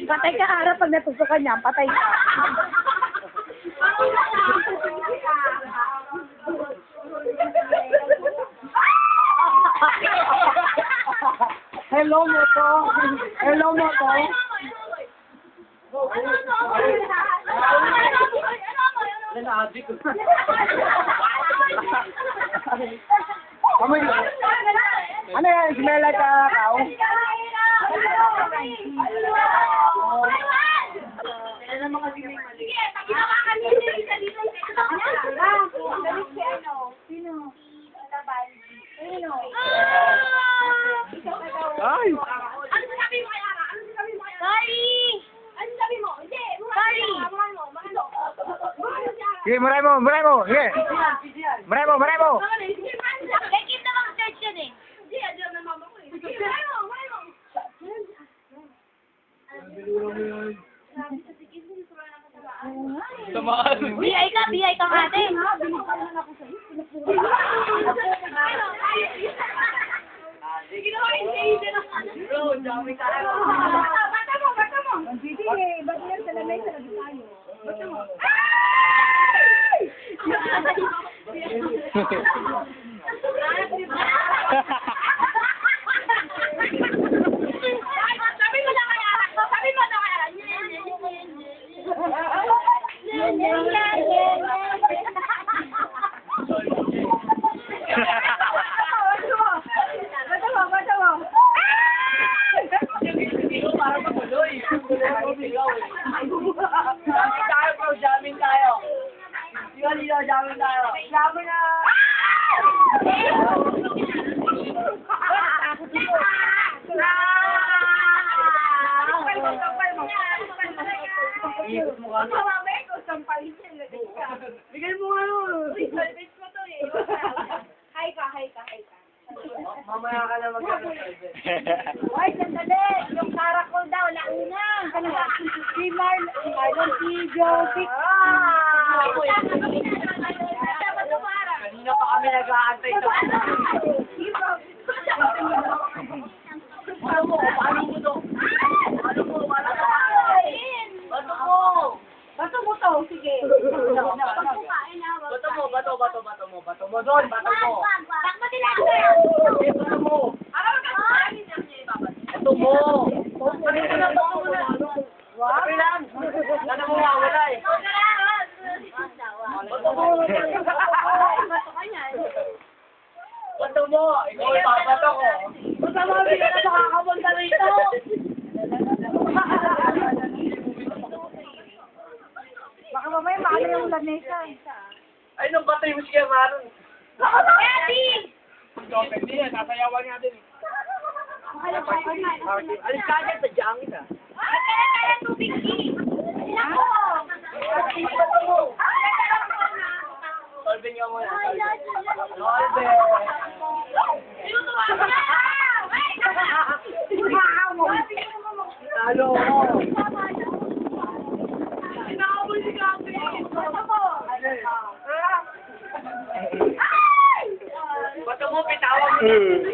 Patay ka, Ara, pag natusukan niya, patay ka. Hello mo to. Hello mo to. Ano yan? Smell like a cow? Ay! Ano sabi mo kay Ara? Ano sabi mo kay Ara? Sorry! Ano sabi mo? Hindi! Sorry! Sige, maray mo, maray mo! Sige! Maray mo, maray mo! Eh, kita lang search yun eh. Hindi, adyan na mama ko eh. Sige, maray mo, maray mo! BI ka ate! Ginawa yung Aiden ang ano. Bro, dami tayo. Bata mo, bata mo. Sige, ba't yan sa lamay sa labi tayo? Bata mo. Sabi mo na kaya. Sabi mo na kaya. Jamming tayo. Jamming tayo. Jamming na. Bigay mo nga nun. Salvage mo to eh. Hi ka. Mamaya ka na mag-salvage. Hoy, sandali! Yung karakol daw, nauna! Si Marlon, si Josie. Kanina pa kami nag-aantay ito. Paano mo? Paano mo to? Paano mo? Bato mo! Bato mo to, sige. Bato mo doon, bato mo. Takbo nila! Bato mo. Bato mo. Kanina na bato mo na. Okay lang. Lalo mo wala eh. Bato mo. Bato mo. Ikaw ipabato ko. Basta mo, hindi ka na makakapunta rito. Baka mamaya maano yung lamesa. Ay, nung bato yung sige, maroon. Eddie! Hindi na, sasayawan nga din. Alis ka agad sa jangin ah. Kaya tubig ki. Nako! Bato mo. Solving nga muna. Solve. Sinutuwa mo na! Talo mo. Sinakabol si Gabi. Bato mo! Bato mo, pitawan mo.